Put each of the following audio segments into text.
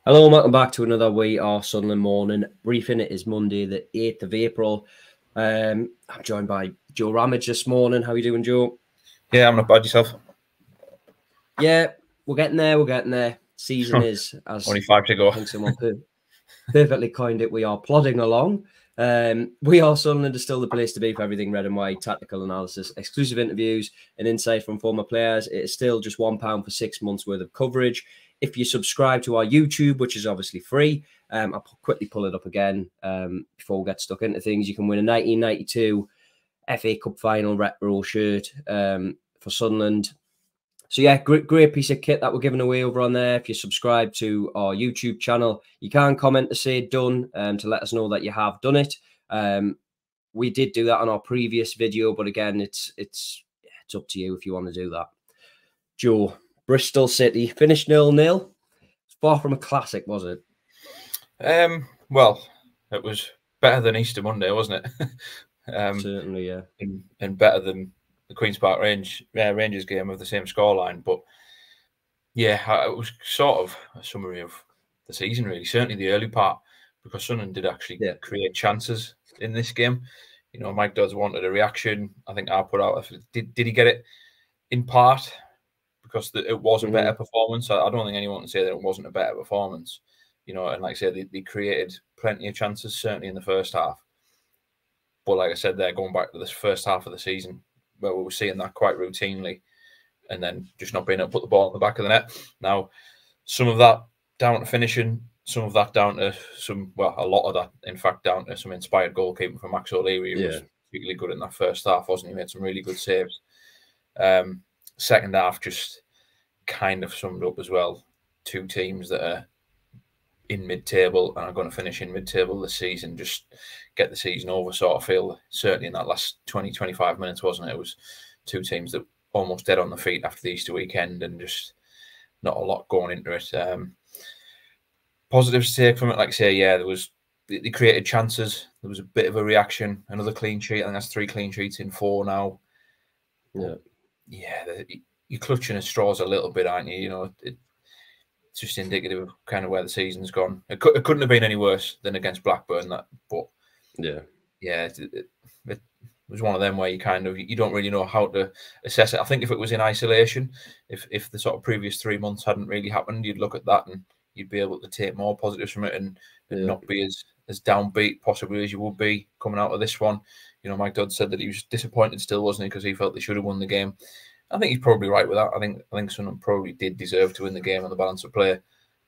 Hello and welcome back to another We Are Sunderland morning briefing. It is Monday, the 8th of April. I'm joined by Joe Ramage this morning. How are you doing, Joe? Yeah, I'm not bad. Yourself? Yeah, we're getting there. We're getting there. Season is, as only 5 to go. I think someone perfectly coined it, we are plodding along. We Are Sunderland is still the place to be for everything red and white, tactical analysis, exclusive interviews, and insight from former players. It is still just £1 for 6 months worth of coverage. If you subscribe to our YouTube, which is obviously free, I'll quickly pull it up again before we get stuck into things. You can win a 1992 FA Cup final retro shirt for Sunderland. So yeah, great piece of kit that we're giving away over on there. If you subscribe to our YouTube channel, you can comment to say done to let us know that you have done it. We did do that on our previous video, but again, it's up to you if you want to do that. Joe, Bristol City finished 0-0. Far from a classic, was it? Well, it was better than Easter Monday, wasn't it? Certainly, yeah. And better than the Queen's Park Rangers game of the same scoreline. But yeah, it was sort of a summary of the season, really. Certainly the early part, because Sunderland did actually create chances in this game. You know, Mike Dodds wanted a reaction. I think I put out. Did he get it in part? Because it was a better performance. I don't think anyone can say that it wasn't a better performance. You know, and like I said, they created plenty of chances, certainly in the first half. But like I said, they're going back to this first half of the season where we were seeing that quite routinely and then just not being able to put the ball in the back of the net. Now, some of that down to finishing, some of that down to a lot of that, in fact, down to some inspired goalkeeping from Max O'Leary, who was particularly good in that first half, wasn't he? Made some really good saves. Second half just kind of summed up as well. Two teams that are in mid-table and are going to finish in mid-table this season, just get the season over, sort of feel. Certainly in that last 20, 25 minutes, wasn't it? It was two teams that almost dead on the feet after the Easter weekend and just not a lot going into it. Positives to take from it, like I say, yeah, they created chances. There was a bit of a reaction, another clean sheet. I think that's 3 clean sheets in 4 now. Yeah, you're clutching at straws a little bit, aren't you? You know, it's just indicative of kind of where the season's gone. It couldn't have been any worse than against Blackburn. But it was one of them where you don't really know how to assess it. I think if it was in isolation, if the sort of previous 3 months hadn't really happened, you'd look at that and you'd be able to take more positives from it and not be as downbeat possibly as you would be coming out of this one. You know, Mike Dodds said that he was disappointed still, wasn't he, because he felt they should have won the game. I think he's probably right with that. I think Sunderland probably did deserve to win the game on the balance of play.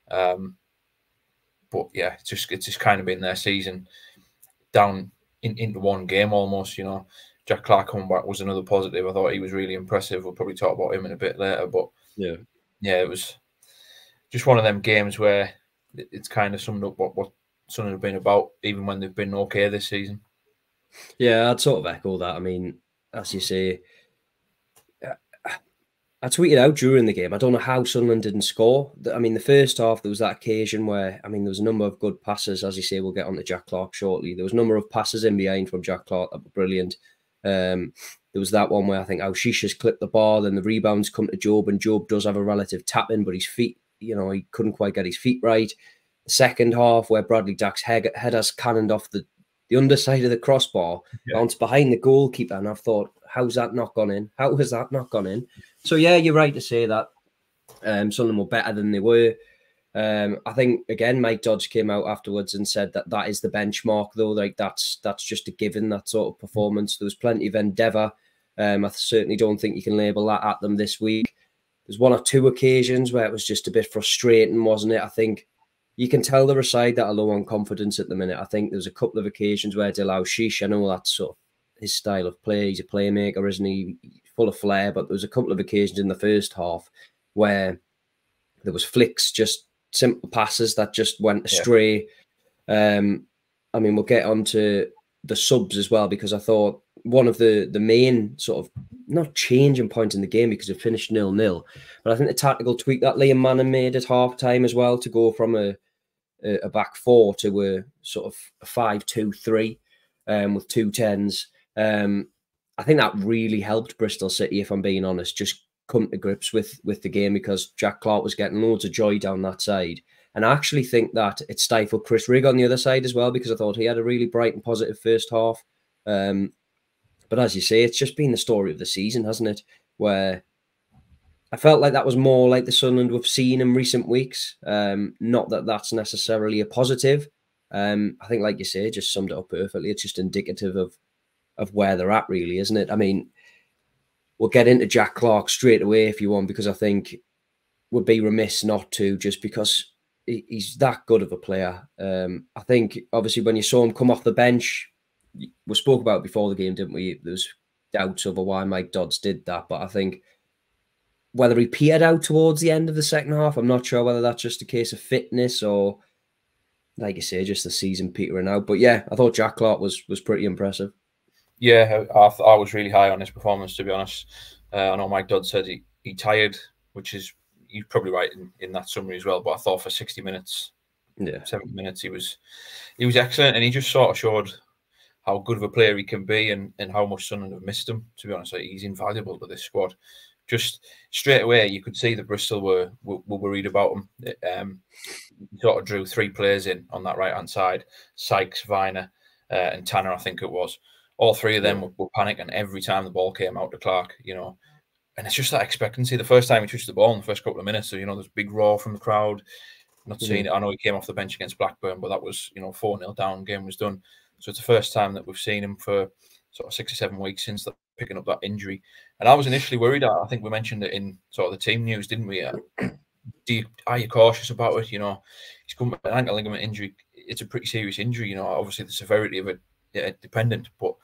But yeah, it's just kind of been their season down into one game almost. You know, Jack Clarke coming back was another positive. I thought he was really impressive. We'll probably talk about him in a bit later. But yeah, it was just one of them games where it's kind of summed up what Sunderland have been about, even when they've been okay this season. Yeah, I'd sort of echo that. I mean, as you say, I tweeted out during the game, I don't know how Sunderland didn't score. I mean, the first half, there was that occasion where, I mean, there was a number of good passes. As you say, we'll get on to Jack Clarke shortly. There was a number of passes in behind from Jack Clarke that were brilliant. There was that one where I think Shisha's clipped the ball and the rebounds come to Job, and Job does have a relative tap in, but his feet, you know, he couldn't quite get his feet right. The second half where Bradley Dack's header's cannoned off the underside of the crossbar, bounced behind the goalkeeper, and I've thought, how's that not gone in? How has that not gone in? So yeah, you're right to say that Sunderland were better than they were. I think again, Mike Dodds came out afterwards and said that is the benchmark, though. Like that's just a given, that sort of performance. There was plenty of endeavour. I certainly don't think you can label that at them this week. There's 1 or 2 occasions where it was just a bit frustrating, wasn't it? I think you can tell they're a side that are low on confidence at the minute. I think there's a couple of occasions where they allow Sheesh. I know that's sort of his style of play. He's a playmaker, isn't he? Full of flair. But there was a couple of occasions in the first half where there was flicks, just simple passes that just went astray. I mean, we'll get on to the subs as well, because I thought one of the main sort of, not changing point in the game because it finished 0-0, but I think the tactical tweak that Liam Manning made at half-time as well, to go from a back 4 to a sort of a 5-2-3 with 2 10s. I think that really helped Bristol City, if I'm being honest, just come to grips with the game, because Jack Clarke was getting loads of joy down that side. And I actually think that it stifled Chris Rigg on the other side as well, because I thought he had a really bright and positive first half. But as you say, it's just been the story of the season, hasn't it? Where I felt like that was more like the Sunderland we've seen in recent weeks. Not that that's necessarily a positive. I think, like you say, just summed it up perfectly. It's just indicative of where they're at, really, isn't it? I mean, we'll get into Jack Clarke straight away if you want, because I think would be remiss not to, just because he's that good of a player. I think, obviously, when you saw him come off the bench, we spoke about it before the game, didn't we? There was doubts over why Mike Dodds did that, but I think whether he petered out towards the end of the second half, I'm not sure whether that's just a case of fitness or, like you say, just the season petering out. But yeah, I thought Jack Clarke was pretty impressive. Yeah, I was really high on his performance, to be honest. I know Mike Dodds said he tired, which is, you're probably right in that summary as well. But I thought for 60 minutes, 70 minutes, he was excellent, and he just sort of showed how good of a player he can be, and how much Sunderland have missed him. To be honest, like, he's invaluable to this squad. Just straight away, you could see that Bristol were worried about him. He sort of drew 3 players in on that right hand side: Sykes, Viner, and Tanner, I think it was. All 3 of them were panicking every time the ball came out to Clarke, you know. And it's just that expectancy. The first time he touched the ball in the first couple of minutes, so, you know, there's a big roar from the crowd. Not seeing it. I know he came off the bench against Blackburn, but that was, you know, 4-0 down, game was done. So it's the first time that we've seen him for sort of 6 or 7 weeks since picking up that injury. And I was initially worried. I think we mentioned it in sort of the team news, didn't we? Are you cautious about it? You know, he's come with an ankle ligament injury. It's a pretty serious injury. You know, obviously the severity of it dependent, but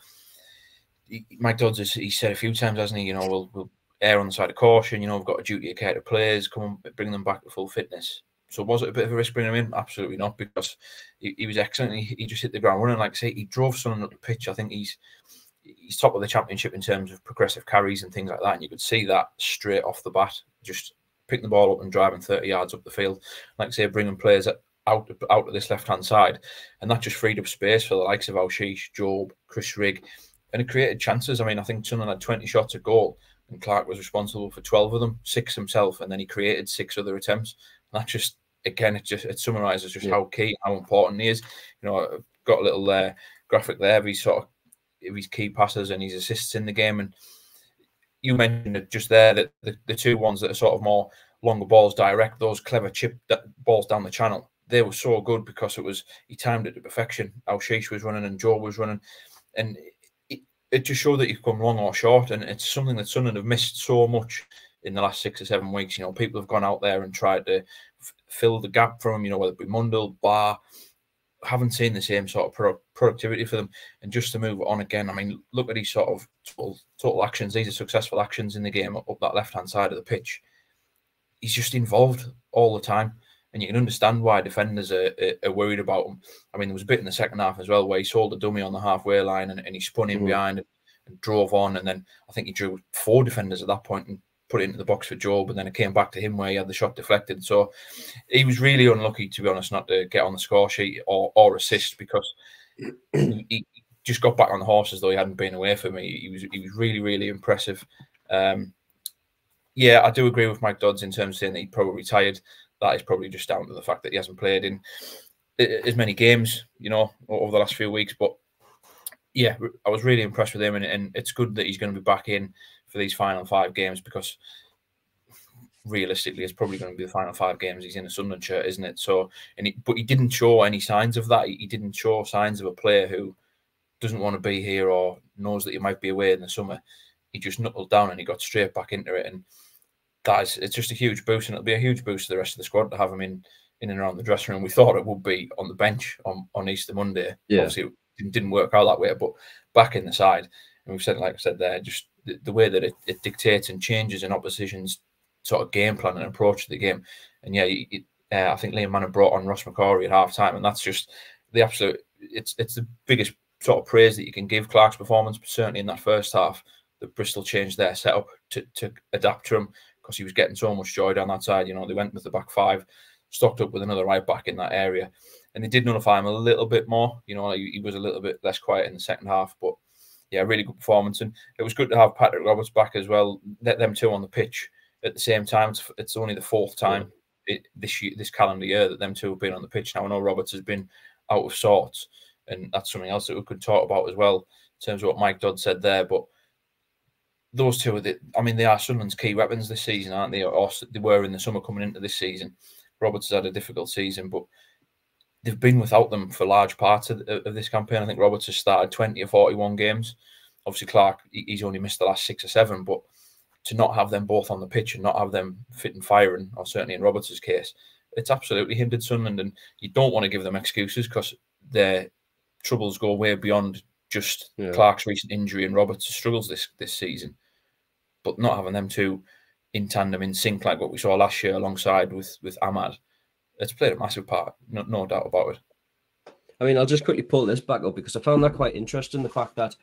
Mike Dodds, he said a few times, hasn't he? You know, we'll err on the side of caution. You know, we've got a duty of care to players, come and bring them back to full fitness. So was it a bit of a risk bringing him in? Absolutely not, because he was excellent. He just hit the ground running. Like I say, he drove someone up the pitch. I think he's top of the championship in terms of progressive carries and things like that. And you could see that straight off the bat, just picking the ball up and driving 30 yards up the field. Like I say, bringing players out of this left-hand side. And that just freed up space for the likes of Alshish, Job, Chris Rigg. And it created chances. I mean, I think Sunderland had 20 shots at goal, and Clarke was responsible for 12 of them, 6 himself, and then he created 6 other attempts. And that just, again, it summarises just how key, how important he is. You know, I've got a little graphic there of his key passes and his assists in the game. And you mentioned it just there, that the 2 ones that are sort of more longer balls direct, those clever chip balls down the channel, they were so good because he timed it to perfection. Alshish was running and Joe was running, and it just showed that you could come long or short. And it's something that Sunderland have missed so much in the last 6 or 7 weeks. You know, people have gone out there and tried to fill the gap from him, you know, whether it be Mundell, Barr. Haven't seen the same sort of productivity for them. And just to move on again, I mean, look at these sort of total actions. These are successful actions in the game up that left-hand side of the pitch. He's just involved all the time. And you can understand why defenders are worried about him. I mean, there was a bit in the second half as well where he sold a dummy on the halfway line and he spun in behind and drove on. And then I think he drew 4 defenders at that point and put it into the box for Job. And then it came back to him where he had the shot deflected. So he was really unlucky, to be honest, not to get on the score sheet or assist, because he just got back on the horse as though he hadn't been away from me. He was really, really impressive. Yeah, I do agree with Mike Dodds in terms of saying that he probably retired. That is probably just down to the fact that he hasn't played in as many games, you know, over the last few weeks. But yeah, I was really impressed with him, and it's good that he's going to be back in for these final 5 games, because realistically, it's probably going to be the final 5 games he's in a Sunderland shirt, isn't it? So, but he didn't show any signs of that. He didn't show signs of a player who doesn't want to be here or knows that he might be away in the summer. He just knuckled down and he got straight back into it, and it's just a huge boost, and it'll be a huge boost to the rest of the squad to have him in and around the dressing room. We thought it would be on the bench on Easter Monday. Yeah. Obviously, it didn't work out that way, but back in the side. And we've said, like I said there, just the way that it dictates and changes an opposition's sort of game plan and approach to the game. And yeah, I think Liam Mann brought on Ross McCrory at half time, and that's just the absolute. It's the biggest sort of praise that you can give Clarke's performance, but certainly in that first half, that Bristol changed their setup to adapt to him, because he was getting so much joy down that side. You know, they went with the back 5, stocked up with another right back in that area, and they did nullify him a little bit more. You know, he was a little bit less quiet in the second half, but yeah, really good performance. And it was good to have Patrick Roberts back as well. Let them 2 on the pitch at the same time. It's only the 4th time this calendar year that them two have been on the pitch. Now I know Roberts has been out of sorts, and that's something else that we could talk about as well in terms of what Mike Dodds said there. But those two they are Sunderland's key weapons this season, aren't they? Or they were in the summer coming into this season. Roberts has had a difficult season, but they've been without them for large parts of this campaign. I think Roberts has started 20 or 41 games. Obviously, Clarke, he's only missed the last 6 or 7, but to not have them both on the pitch and not have them fit and firing, or certainly in Roberts' case, it's absolutely hindered Sunderland. And you don't want to give them excuses because their troubles go way beyond just Clarke's recent injury and Roberts' struggles this season. But not having them two in tandem, in sync, like what we saw last year alongside with Ahmad, it's played a massive part, no doubt about it. I mean, I'll just quickly pull this back up because I found that quite interesting, the fact that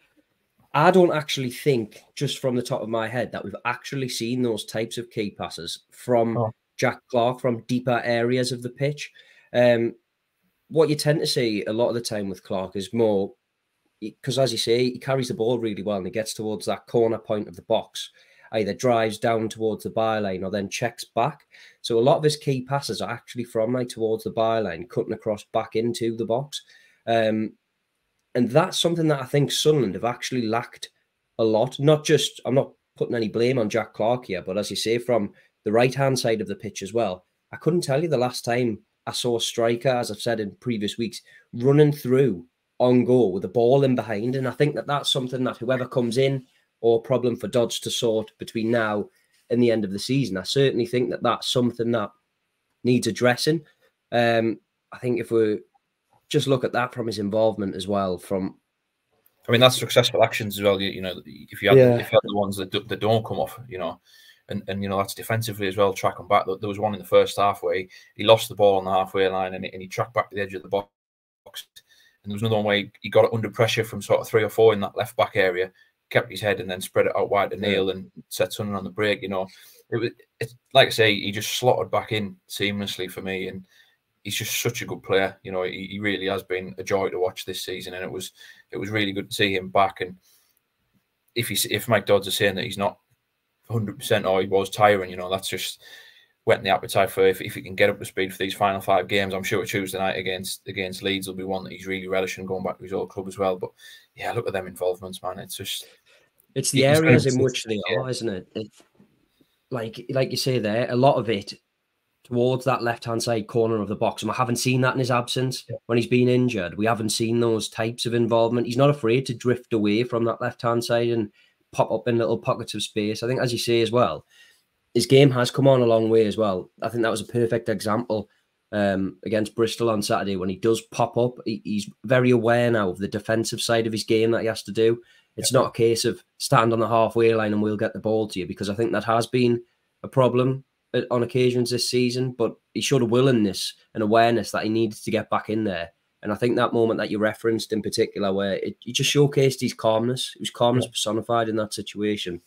I don't actually think, just from the top of my head, that we've actually seen those types of key passes from Jack Clarke from deeper areas of the pitch. What you tend to see a lot of the time with Clarke is more, because as you say, he carries the ball really well and he gets towards that corner point of the box, either drives down towards the byline or then checks back. So a lot of his key passes are actually from like towards the byline, cutting across back into the box. And that's something that I think Sunderland have actually lacked a lot. Not just, I'm not putting any blame on Jack Clarke here, but as you say, from the right-hand side of the pitch as well, I couldn't tell you the last time I saw a striker, as I've said in previous weeks, running through on goal with the ball in behind. And I think that that's something that whoever comes in, or a problem for Dodds to sort between now and the end of the season, I certainly think that that's something that needs addressing. I think if we just look at that from his involvement as well, that's successful actions as well. If you have the ones that don't come off, and that's defensively as well, tracking back. There was one in the first half where he lost the ball on the halfway line and he tracked back to the edge of the box. And there was another one where he got it under pressure from sort of 3 or 4 in that left back area, kept his head and then spread it out wide to Neil and set something on the break. It's like I say, he just slotted back in seamlessly for me, and he's just such a good player. He really has been a joy to watch this season, and it was really good to see him back. And if Mike Dodds is saying that he's not 100% or he was tiring, that's just whetting the appetite for if he can get up to speed for these final 5 games. I'm sure Tuesday night against Leeds will be one that he's really relishing, going back to his old club as well. But yeah, look at them involvements, man. It's the areas in which they are, isn't it? Like you say there, a lot of it towards that left-hand side corner of the box. And I haven't seen that in his absence when he's been injured. We haven't seen those types of involvement. He's not afraid to drift away from that left-hand side and pop up in little pockets of space. I think, as you say as well, his game has come on a long way as well. I think that was a perfect example against Bristol on Saturday when he does pop up. He's very aware now of the defensive side of his game that he has to do. It's not a case of stand on the halfway line and we'll get the ball to you, because I think that has been a problem on occasions this season, but he showed a willingness and awareness that he needed to get back in there. And I think that moment that you referenced in particular, where he just showcased his calmness, it was calmness personified in that situation.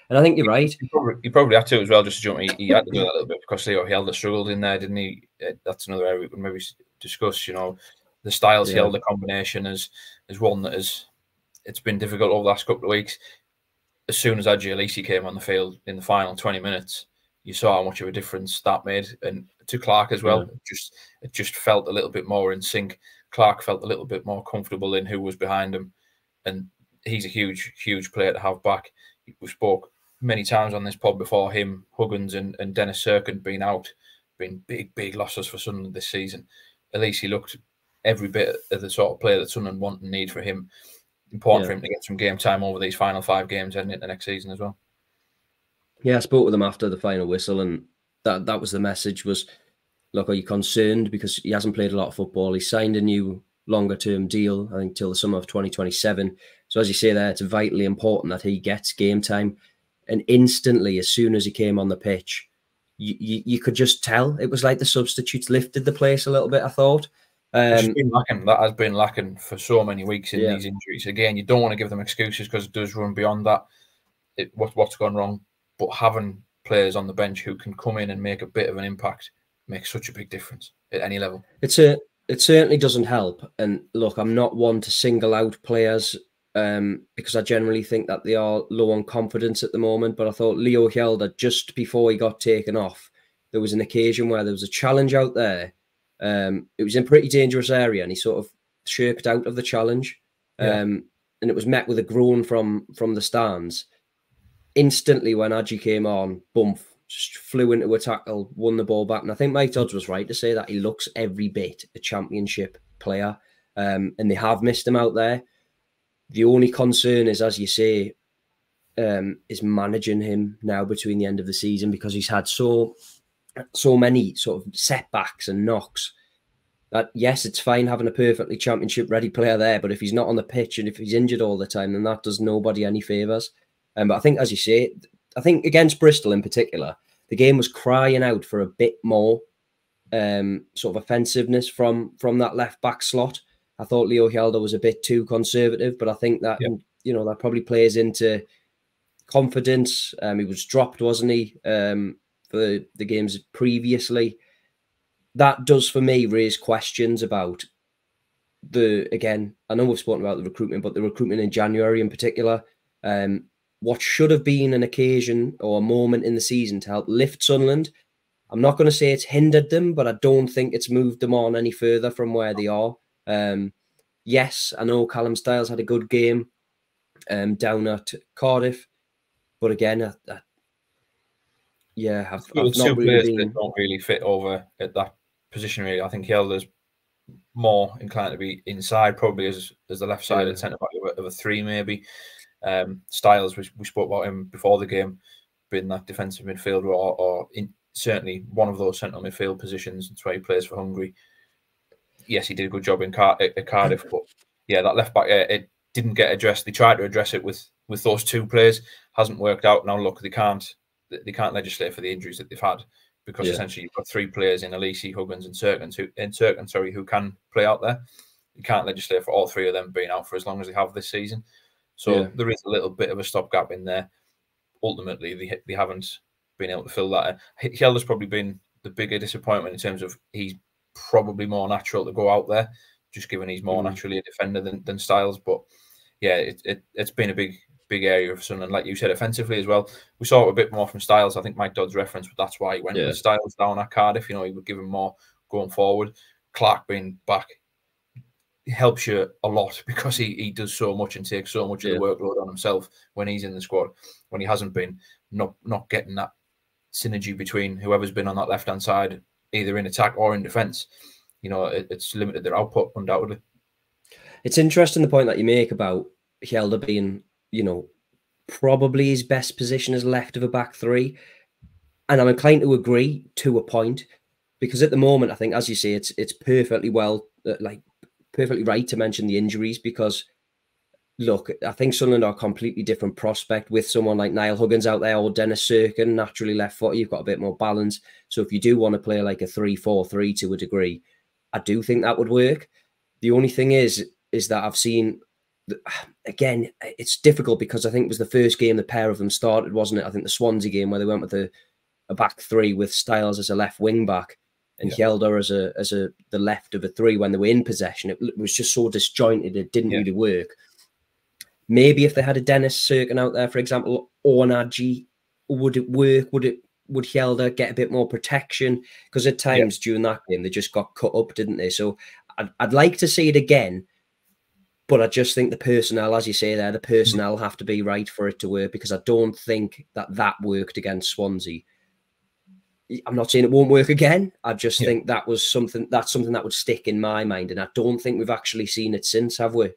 And I think you're right. He probably had to as well, just to jump. He had to do that a little bit because Leo Helder struggled in there, didn't he? That's another area we could maybe discuss. The styles Helder combination is one that it's been difficult over the last couple of weeks. As soon as Aji Alese came on the field in the final 20 minutes, you saw how much of a difference that made. And to Clarke as well, it just felt a little bit more in sync. Clarke felt a little bit more comfortable in who was behind him. And he's a huge, huge player to have back. We spoke many times on this pod before, him, Huggins and Dennis Serkand being out, being big losses for Sunderland this season. Alese looked every bit of the sort of player that Sunderland want and need for him. Important for him to get some game time over these final 5 games heading into next season as well. Yeah, I spoke with him after the final whistle, and that was the message was, look, are you concerned? Because he hasn't played a lot of football. He signed a new longer-term deal, I think, till the summer of 2027. So as you say there, it's vitally important that he gets game time. And instantly, as soon as he came on the pitch, you could just tell. It was like the substitutes lifted the place a little bit, I thought. That has been lacking for so many weeks in these injuries. Again, you don't want to give them excuses because it does run beyond that. What's gone wrong? But having players on the bench who can come in and make a bit of an impact makes such a big difference at any level. It certainly doesn't help. And look, I'm not one to single out players because I generally think that they are low on confidence at the moment. But I thought Leo Hjelde, just before he got taken off, there was an occasion where there was a challenge out there. It was in a pretty dangerous area, and he sort of shirked out of the challenge. And it was met with a groan from the stands. Instantly, when Aji came on, bump, just flew into a tackle, won the ball back. And I think Mike Dodds was right to say that he looks every bit a championship player. And they have missed him out there. The only concern is, as you say, is managing him now between the end of the season, because he's had so many sort of setbacks and knocks that, yes, it's fine having a perfectly championship ready player there, but if he's not on the pitch and if he's injured all the time, then that does nobody any favours. But I think, as you say, I think against Bristol in particular, the game was crying out for a bit more sort of offensiveness from that left back slot. I thought Leo Hjelde was a bit too conservative, but I think that that probably plays into confidence. He was dropped, wasn't he, for the games previously. That does, for me, raise questions about again, I know we've spoken about the recruitment, but the recruitment in January in particular. What should have been an occasion or a moment in the season to help lift Sunderland. I'm not going to say it's hindered them, but I don't think it's moved them on any further from where they are. Yes, I know Callum Styles had a good game down at Cardiff, but again, I've not really been... that don't really fit over at that position. Really, I think Hjelde's more inclined to be inside, probably as the left sided centre back of a three, maybe. Styles, we spoke about him before the game, being that defensive midfielder or certainly one of those central midfield positions. That's where he plays for Hungary. Yes, he did a good job at Cardiff, but yeah, that left back, it didn't get addressed. They tried to address it with those two players, hasn't worked out. Now look, they can't legislate for the injuries that they've had, because essentially you've got three players in Alese, Huggins, and Cirkin, who can play out there. You can't legislate for all three of them being out for as long as they have this season. So there is a little bit of a stopgap in there. Ultimately, they haven't been able to fill that. Hjelde's probably been the bigger disappointment in terms of he's probably more natural to go out there, just given he's more naturally a defender than Styles. But yeah, it's been a big area of Sunderland. Like you said, offensively as well, we saw it a bit more from Styles. I think Mike Dodds referenced, but that's why he went with Styles down at Cardiff. He would give him more going forward. Clarke being back helps you a lot, because he does so much and takes so much of the workload on himself when he's in the squad. When he hasn't been, not getting that synergy between whoever's been on that left hand side, either in attack or in defence, it's limited their output, undoubtedly. It's interesting the point that you make about Hjelde being, probably his best position is left of a back three, and I'm inclined to agree to a point, because at the moment, I think, as you say, it's perfectly perfectly right to mention the injuries, because look, I think Sunderland are a completely different prospect with someone like Niall Huggins out there, or Dennis Cirkin, naturally left foot. You've got a bit more balance. So if you do want to play like a 3-4-3 to a degree, I do think that would work. The only thing is that I've seen, again, it's difficult, because I think it was the first game the pair of them started, wasn't it? I think the Swansea game, where they went with a back three with Styles as a left wing back and Hjelde as the left of a three when they were in possession. It was just so disjointed, it didn't really work. Maybe if they had a Dennis Cirkin out there, for example, or an Aji, would it work? Would Hjelde get a bit more protection? Because at times during that game, they just got cut up, didn't they? So I'd like to see it again, but I just think the personnel, as you say there, the personnel have to be right for it to work, because I don't think that worked against Swansea. I'm not saying it won't work again. I just think that's something that would stick in my mind, and I don't think we've actually seen it since, have we?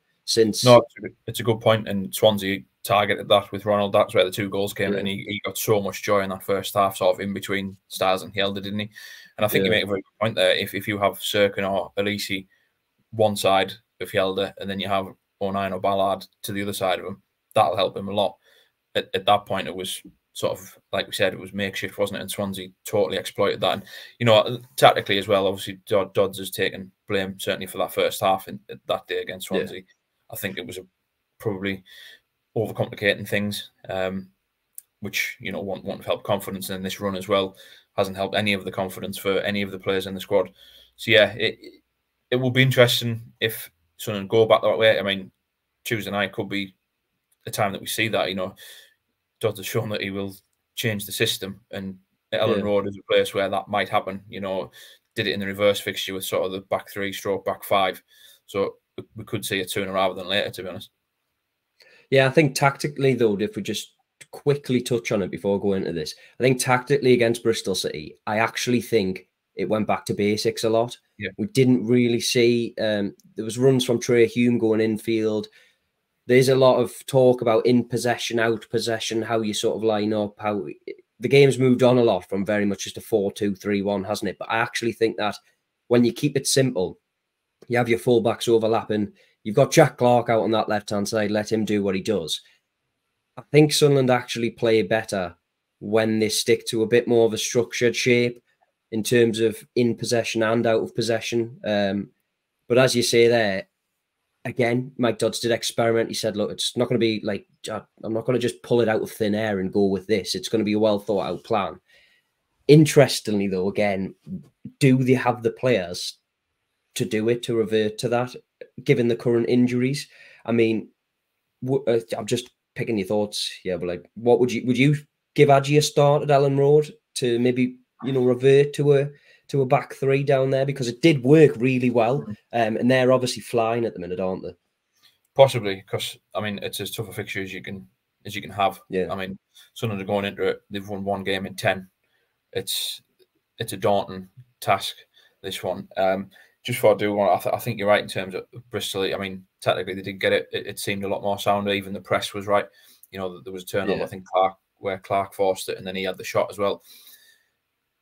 No, it's a good point. And Swansea targeted that with Ronald. That's where the two goals came, and he got so much joy in that first half, sort of in between Styles and Hjelde, didn't he? And I think you make a very good point there. If you have Cirkin or Alese one side of Hjelde, and then you have O'Nien or Ballard to the other side of him, that'll help him a lot. At that point, it was sort of, like we said, it was makeshift, wasn't it? And Swansea totally exploited that. And, tactically as well, obviously, Dodds has taken blame, certainly for that first half that day against Swansea. I think it was probably overcomplicating things, which, won't have helped confidence in this run as well. Hasn't helped any of the confidence for any of the players in the squad. So, yeah, it will be interesting if Sunderland go back that way. I mean, Tuesday night could be a time that we see that, Dodds has shown that he will change the system and Elland Road is a place where that might happen. You know, did it in the reverse fixture with sort of the back 3 stroke back 5. So we could see it sooner rather than later, to be honest. Yeah, I think tactically, though, if we just quickly touch on it before going into this, I think tactically against Bristol City, I actually think it went back to basics a lot. Yeah. We didn't really see, there was runs from Trey Hume going infield. There's a lot of talk about in possession, out possession, how you sort of line up, how the game's moved on a lot from very much just a 4-2-3-1, hasn't it? But I actually think that when you keep it simple, you have your fullbacks overlapping, you've got Jack Clarke out on that left-hand side, let him do what he does. I think Sunderland actually play better when they stick to a bit more of a structured shape in terms of in possession and out of possession. But as you say there, again, Mike Dodds did experiment. He said, look, it's not going to be like, I'm not going to just pull it out of thin air and go with this. It's going to be a well thought out plan. Interestingly, though, again, do they have the players to do it, to revert to that, given the current injuries? I mean, I'm just picking your thoughts here, but like, what would you give Aji a start at Elland Road to maybe, you know, revert to a back 3 down there, because it did work really well, and they're obviously flying at the minute, aren't they? Possibly, because I mean it's as tough a fixture as you can have. Yeah, I mean, Sunderland are going into it. They've won 1 game in 10. It's a daunting task, this one. Just for I do want, I think you're right in terms of Bristol. I mean, technically they did get it. It seemed a lot more sounder. Even the press was right. You know, there was a turnover. I think where Clarke forced it, and then he had the shot as well.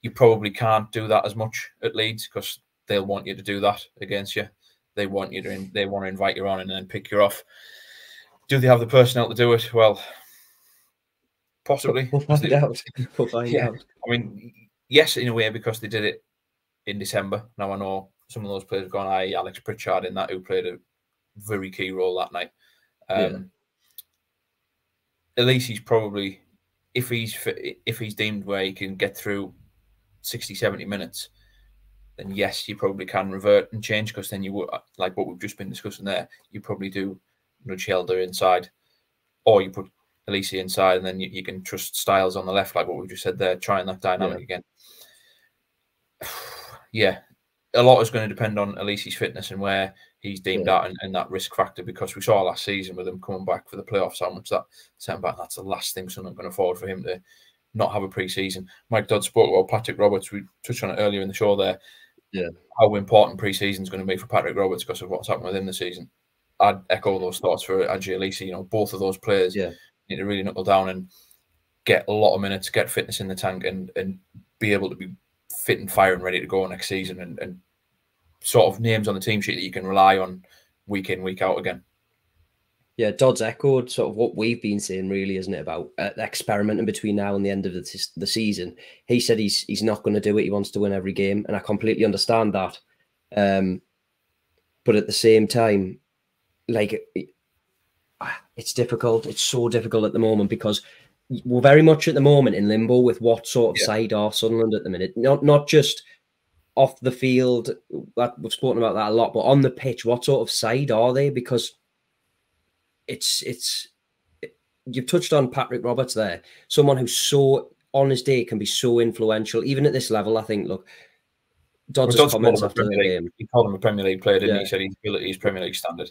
You probably can't do that as much at Leeds because they'll want you to do that against you. They want you to. They want to invite you on and then pick you off. Do they have the personnel to do it? Well, possibly. We'll find out. We'll find out. I mean, yes, in a way, because they did it in December. Now I know some of those players have gone. Alex Pritchard in that, who played a very key role that night. Alese's probably, if he's deemed where he can get through 60, 70 minutes, then yes, you probably can revert and change, because then you would, like what we've just been discussing there, you probably do nudge Helder inside, or you put Alese inside, and then you can trust Styles on the left, like what we just said there, trying that dynamic again. Yeah, a lot is going to depend on Alese's fitness and where he's deemed at, and that risk factor, because we saw last season with him coming back for the playoffs how much that centre back, that's the last thing someone going to afford for him to not have a pre-season. Mike Dodds spoke about Patrick Roberts. We touched on it earlier in the show there. Yeah, how important pre-season is going to be for Patrick Roberts because of what's happened with him this season. I'd echo those thoughts for Aji Alese. You know, both of those players need to really knuckle down and get a lot of minutes, get fitness in the tank, and be able to be fit and fire and ready to go next season, and sort of names on the team sheet that you can rely on week in, week out again. Yeah, Dodds echoed sort of what we've been saying, really, isn't it, about experimenting between now and the end of the season. He said he's not going to do it. He wants to win every game, and I completely understand that. But at the same time, like, it's difficult. It's so difficult at the moment, because we're very much at the moment in limbo with what sort of side are Sunderland at the minute. Not just off the field, that we've spoken about that a lot, but on the pitch, what sort of side are they? Because you've touched on Patrick Roberts there, someone who's so on his day can be so influential, even at this level. I think, look, Dodds' comments after the game. He called him a Premier League player, didn't he? He said his ability is Premier League standard.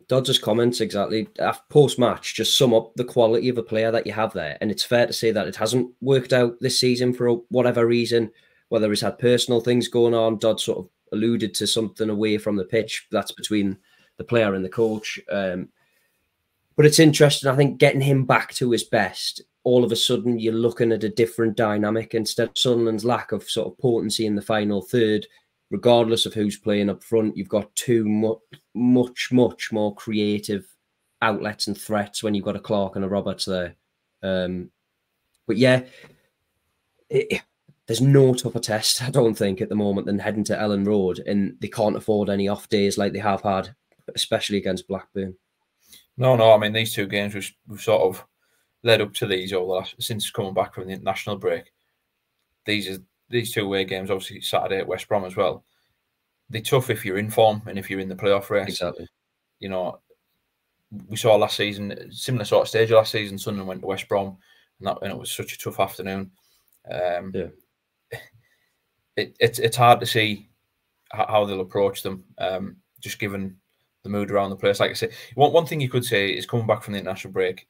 Dodds' comments exactly post-match just sum up the quality of a player that you have there. And it's fair to say that it hasn't worked out this season for whatever reason, whether he's had personal things going on. Dodds sort of alluded to something away from the pitch. That's between the player and the coach. But it's interesting, I think, getting him back to his best, all of a sudden you're looking at a different dynamic. Instead of Sunderland's lack of sort of potency in the final third, regardless of who's playing up front, you've got two much more creative outlets and threats when you've got a Clarke and a Roberts there. But yeah, there's no tougher test, I don't think, at the moment than heading to Elland Road, and they can't afford any off days like they have had, especially against Blackburn. No. I mean, these two games we've sort of led up to these over the last, since coming back from the international break. These two away games, obviously Saturday at West Brom as well. They're tough if you're in form and if you're in the playoff race. Exactly. You know, we saw last season, similar sort of stage last season, Sunderland went to West Brom, and it was such a tough afternoon. Yeah. It's hard to see how they'll approach them, just given the mood around the place. Like I say, one thing you could say is coming back from the international break,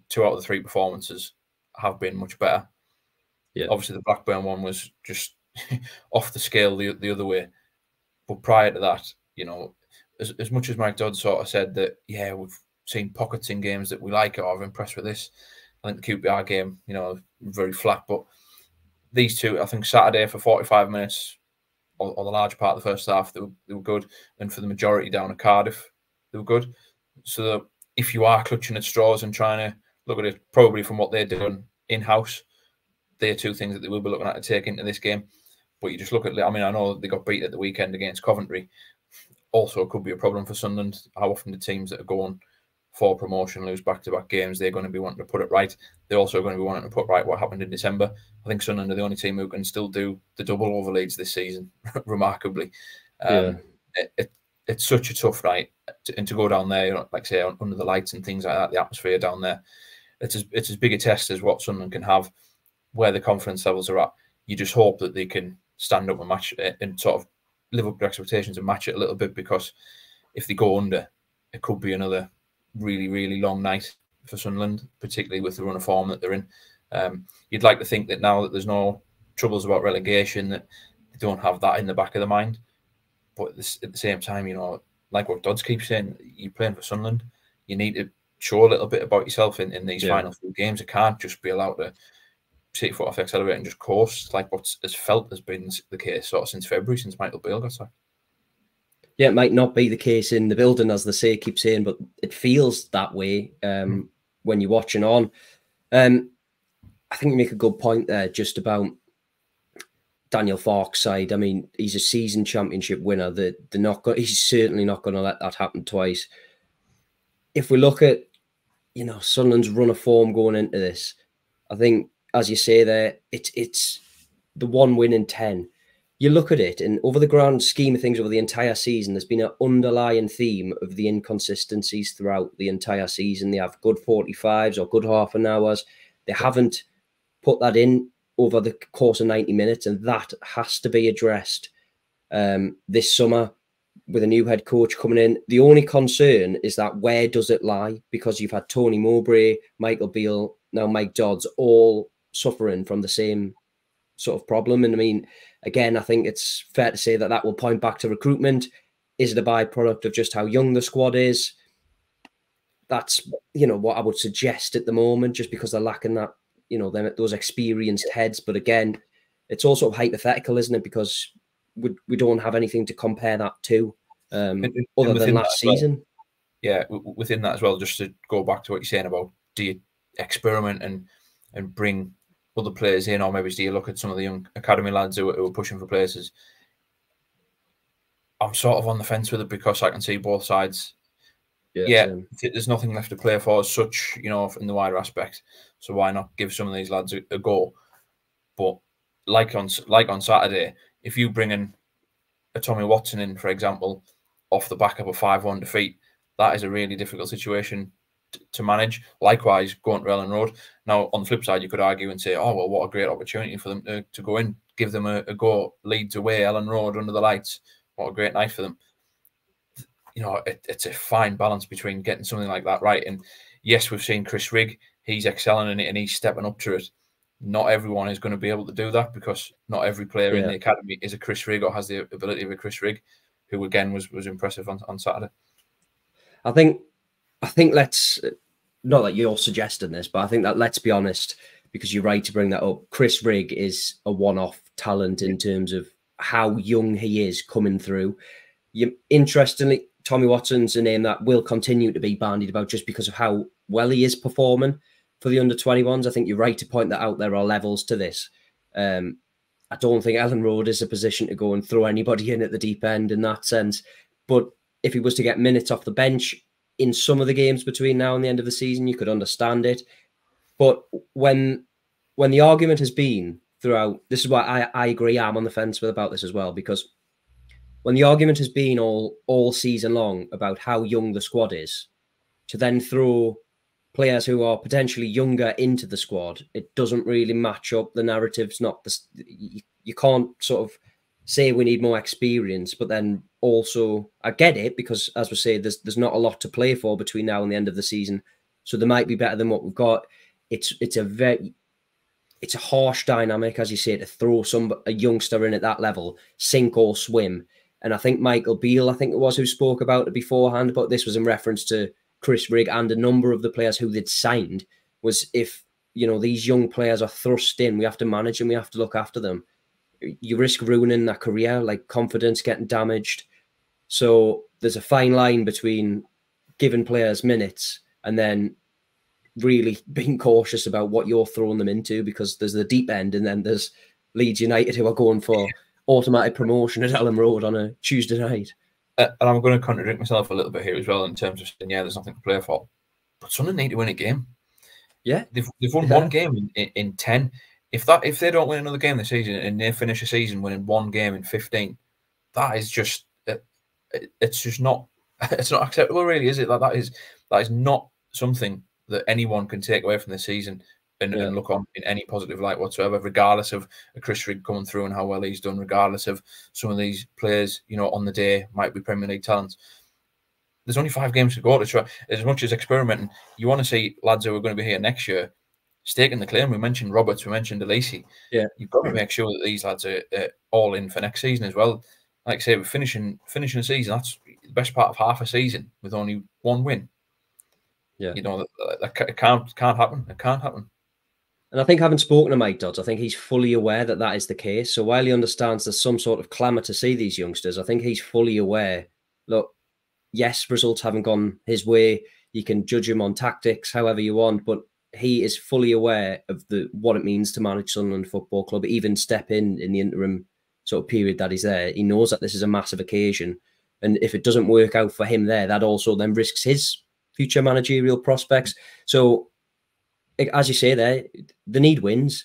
2 out of the 3 performances have been much better. Yeah. Obviously, the Blackburn one was just off the scale the other way. But prior to that, you know, as much as Mike Dodds sort of said that, yeah, we've seen pockets in games that we like or are impressed with this. I think the QPR game, you know, very flat. But these two, I think Saturday for 45 minutes, or the large part of the first half, they were good. And for the majority down at Cardiff, they were good. So if you are clutching at straws and trying to look at it probably from what they're doing in-house, they're 2 things that they will be looking at to take into this game. But you just look at, I mean, I know they got beat at the weekend against Coventry. Also, it could be a problem for Sunderland. How often the teams that are going for promotion lose back-to-back games, they're going to be wanting to put it right. They're also going to be wanting to put right what happened in December. I think Sunderland are the only team who can still do the double over Leeds this season, remarkably. It's such a tough night, and to go down there, you know, like I say, under the lights and things like that, the atmosphere down there, it's as big a test as what Sunderland can have, where the confidence levels are at. You just hope that they can stand up and match it and sort of live up to expectations and match it a little bit, because if they go under, it could be another really, really long night for Sunderland, particularly with the run of form that they're in. You'd like to think that now that there's no troubles about relegation, that they don't have that in the back of the mind. But at the same time, you know, like what Dodds keeps saying, you're playing for Sunderland. You need to show a little bit about yourself in these final 2 games. It can't just be allowed to take foot off the accelerator and just course, like what has felt has been the case sort of since February, since Michael Beale got sacked. Yeah, it might not be the case in the building, as they say, keep saying, but it feels that way when you're watching on. I think you make a good point there just about Daniel Farke's side. I mean, he's a seasoned championship winner. He's certainly not going to let that happen twice. If we look at, you know, Sunderland's run of form going into this, I think, as you say there, it's the 1 win in 10. You look at it, and over the grand scheme of things over the entire season, there's been an underlying theme of the inconsistencies throughout the entire season. They have good 45s or good half an hours. They haven't put that in over the course of 90 minutes, and that has to be addressed this summer with a new head coach coming in. The only concern is that where does it lie? Because you've had Tony Mowbray, Michael Beale, now Mike Dodds, all suffering from the same sort of problem. And I mean, again, I think it's fair to say that that will point back to recruitment. Is it a byproduct of just how young the squad is? That's, you know, what I would suggest at the moment, just because they're lacking that, you know, those experienced heads. But again, it's also hypothetical, isn't it? Because we don't have anything to compare that to other than last season. Yeah, within that as well, just to go back to what you're saying about, do you experiment and bring other players in, or maybe do you look at some of the young academy lads who are pushing for places? I'm sort of on the fence with it, because I can see both sides. Yeah, there's nothing left to play for as such, you know, in the wider aspect. So why not give some of these lads a go? But like on Saturday, if you bring in a Tommy Watson in, for example, off the back of a 5-1 defeat, that is a really difficult situation to manage. Likewise, going to Elland Road. Now, on the flip side, you could argue and say, oh, well, what a great opportunity for them to go in, give them a go, Leeds away, Elland Road under the lights. What a great night for them. You know, it's a fine balance between getting something like that right. And yes, we've seen Chris Rigg. He's excelling in it and he's stepping up to it. Not everyone is going to be able to do that, because not every player in the academy is a Chris Rigg or has the ability of a Chris Rigg, who again was impressive on Saturday. I think let's, not that you're suggesting this, but I think that, let's be honest, because you're right to bring that up. Chris Rigg is a one-off talent in terms of how young he is coming through. Interestingly, Tommy Watson's a name that will continue to be bandied about just because of how well he is performing for the under-21s. I think you're right to point that out. There are levels to this. I don't think Elland Road is a position to go and throw anybody in at the deep end in that sense. But if he was to get minutes off the bench in some of the games between now and the end of the season, you could understand it. But when the argument has been throughout, this is why I agree, I'm on the fence about this as well, because when the argument has been all season long about how young the squad is, to then throw players who are potentially younger into the squad, it doesn't really match up. The narrative's not the you can't sort of say we need more experience, but then also I get it because, as we say, there's not a lot to play for between now and the end of the season, so they might be better than what we've got. It's a harsh dynamic, as you say, to throw a youngster in at that level, sink or swim. And I think Michael Beale, I think it was, who spoke about it beforehand, but this was in reference to Chris Rigg and a number of the players who they'd signed, was if, these young players are thrust in, we have to manage them, we have to look after them. You risk ruining their career, like confidence getting damaged. So there's a fine line between giving players minutes and then really being cautious about what you're throwing them into, because there's the deep end and then there's Leeds United who are going for automatic promotion at Elland Road on a Tuesday night. And I'm going to contradict myself a little bit here as well in terms of saying, there's nothing to play for. But Sunderland need to win a game. Yeah. They've won one game in 10. If they don't win another game this season and they finish a season winning one game in 15, that is just it's just not acceptable, really, is it? That is not something that anyone can take away from the season and look on in any positive light whatsoever, regardless of a Chris Rigg coming through and how well he's done, regardless of some of these players, on the day might be Premier League talents. There's only 5 games to go to try. As much as experimenting, you want to see lads who are going to be here next year staking the claim. We mentioned Roberts, we mentioned Alese. Yeah, you've got to make sure that these lads are all in for next season as well. Like I say, we're finishing a season. That's the best part of half a season with only one win. Yeah, that can't happen. It can't happen. And I think, having spoken to Mike Dodds, I think he's fully aware that that is the case. So while he understands there's some sort of clamour to see these youngsters, I think he's fully aware. Look, yes, results haven't gone his way. You can judge him on tactics however you want, but he is fully aware of what it means to manage Sunderland Football Club, even step in the interim sort of period that he's there. He knows that this is a massive occasion. And if it doesn't work out for him there, that also then risks his future managerial prospects. So, as you say there, they need wins.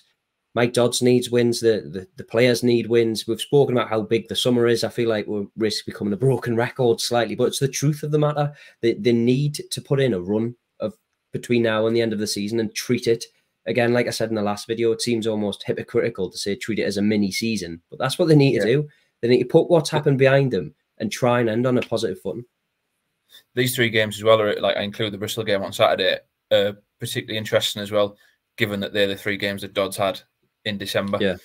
Mike Dodds needs wins. The players need wins. We've spoken about how big the summer is. I feel like we risk becoming a broken record slightly, but it's the truth of the matter. They need to put in a run of between now and the end of the season and treat it. Again, like I said in the last video, it seems almost hypocritical to say treat it as a mini season, but that's what they need to do. They need to put what's happened behind them and try and end on a positive footing. These 3 games as well, I include the Bristol game on Saturday, particularly interesting as well, given that they're the 3 games that Dodds had in December. Yeah.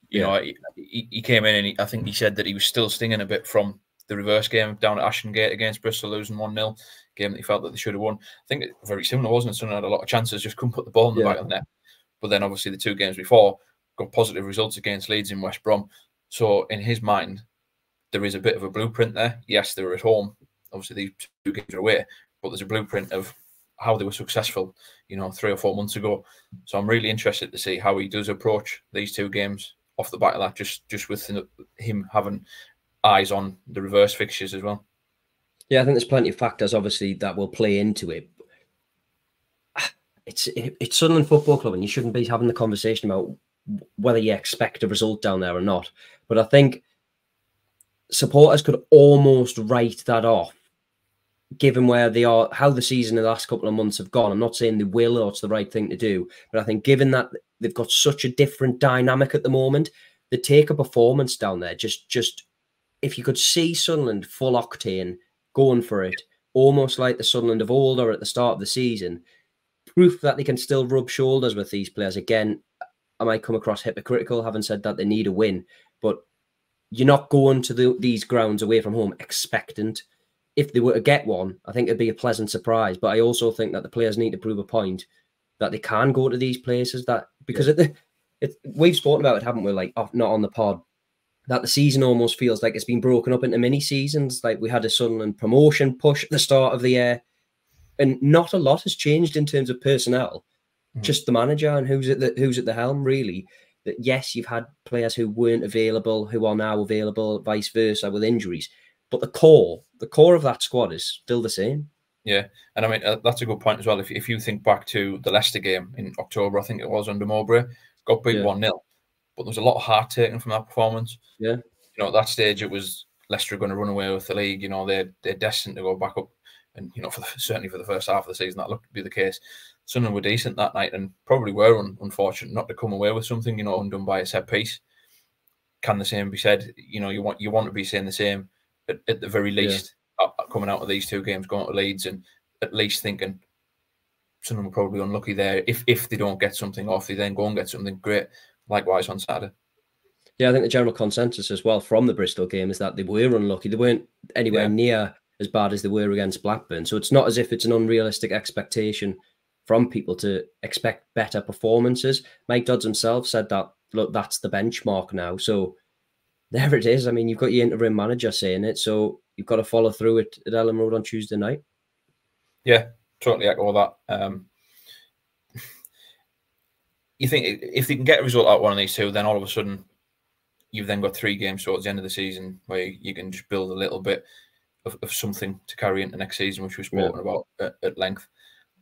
You know, he came in and I think he said that he was still stinging a bit from the reverse game down at Ashton Gate against Bristol, losing 1-0, game that he felt that they should have won. I think it's very similar, wasn't it? Sunderland had a lot of chances, just couldn't put the ball in the back of the net. But then obviously the 2 games before got positive results against Leeds and West Brom. So in his mind, there is a bit of a blueprint there. Yes, they were at home. Obviously, these 2 games are away, but there's a blueprint of how they were successful, 3 or 4 months ago. So I'm really interested to see how he does approach these 2 games off the back of that, just with him having eyes on the reverse fixtures as well. Yeah, I think there's plenty of factors, obviously, that will play into it. It's Sunderland Football Club, and you shouldn't be having the conversation about whether you expect a result down there or not. But I think supporters could almost write that off, given where they are, how the season in the last couple of months have gone. I'm not saying they will or it's the right thing to do, but I think given that they've got such a different dynamic at the moment, they take a performance down there. Just if you could see Sunderland full octane, going for it, almost like the Sunderland of old or at the start of the season, proof that they can still rub shoulders with these players. Again, I might come across hypocritical having said that they need a win, but you're not going to these grounds away from home expectant. If they were to get one, I think it'd be a pleasant surprise. But I also think that the players need to prove a point that they can go to these places. That because we've spoken about it, haven't we? Like, not on the pod, that the season almost feels like it's been broken up into mini seasons. Like we had a Sunderland promotion push at the start of the year, and not a lot has changed in terms of personnel. Just the manager and who's at the helm, really. That yes, you've had players who weren't available, who are now available, vice versa with injuries. But the core of that squad is still the same. Yeah, and I mean that's a good point as well. If you think back to the Leicester game in October, I think it was under Mowbray, got beat 1-0, but there was a lot of heart taken from that performance. Yeah, at that stage it was Leicester going to run away with the league. They're destined to go back up. and you know, certainly for the first half of the season, that looked to be the case. Sunderland were decent that night and probably were unfortunate not to come away with something, you know, undone by a set piece. Can the same be said? You know, you want to be saying the same at the very least, coming out of these two games, going to Leeds, and at least thinking Sunderland were probably unlucky there. If they don't get something off, they then go and get something great. Likewise on Saturday. Yeah, I think the general consensus as well from the Bristol game is that they were unlucky. They weren't anywhere near as bad as they were against Blackburn. So it's not as if it's an unrealistic expectation from people to expect better performances. Mike Dodds himself said that, look, that's the benchmark now. So there it is. I mean, you've got your interim manager saying it, so you've got to follow through it at Elland Road on Tuesday night. Yeah, totally echo that. You think if they can get a result out of one of these two, then all of a sudden you've then got 3 games towards the end of the season where you can just build a little bit of something to carry into next season, which we've spoken about at length.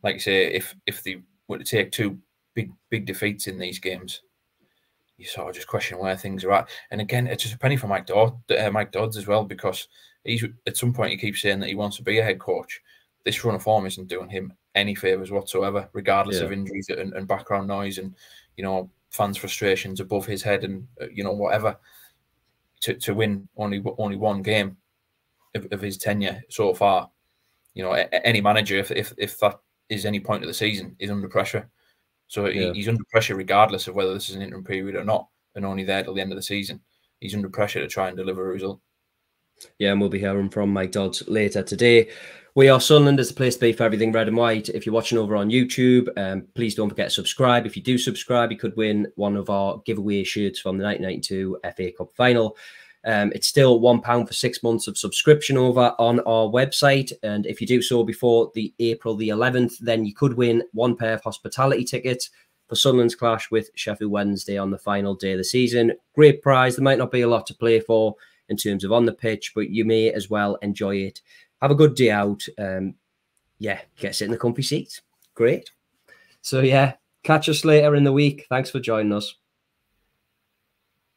Like you say, if they were to take 2 big defeats in these games, you sort of just question where things are at. And again, it's just a penny for Mike Dodds as well, because he's at some point he keeps saying that he wants to be a head coach. This run of form isn't doing him any favours whatsoever, regardless of injuries and background noise and, you know, fans' frustrations above his head and, you know, whatever. To win only 1 game of his tenure so far, you know, any manager, if that is any point of the season, is under pressure. So he's under pressure regardless of whether this is an interim period or not, and only there till the end of the season. He's under pressure to try and deliver a result. Yeah, and we'll be hearing from Mike Dodds later today. We are Sunderland is the place to be for everything red and white. If you're watching over on YouTube, please don't forget to subscribe. If you do subscribe, you could win one of our giveaway shirts from the 1992 FA Cup final. It's still £1 for 6 months of subscription over on our website. And if you do so before the April the 11th, then you could win 1 pair of hospitality tickets for Sunderland's clash with Sheffield Wednesday on the final day of the season. Great prize. There might not be a lot to play for in terms of on the pitch, but you may as well enjoy it. Have a good day out. Yeah, get to sit in the comfy seats. Great. So yeah, catch us later in the week. Thanks for joining us.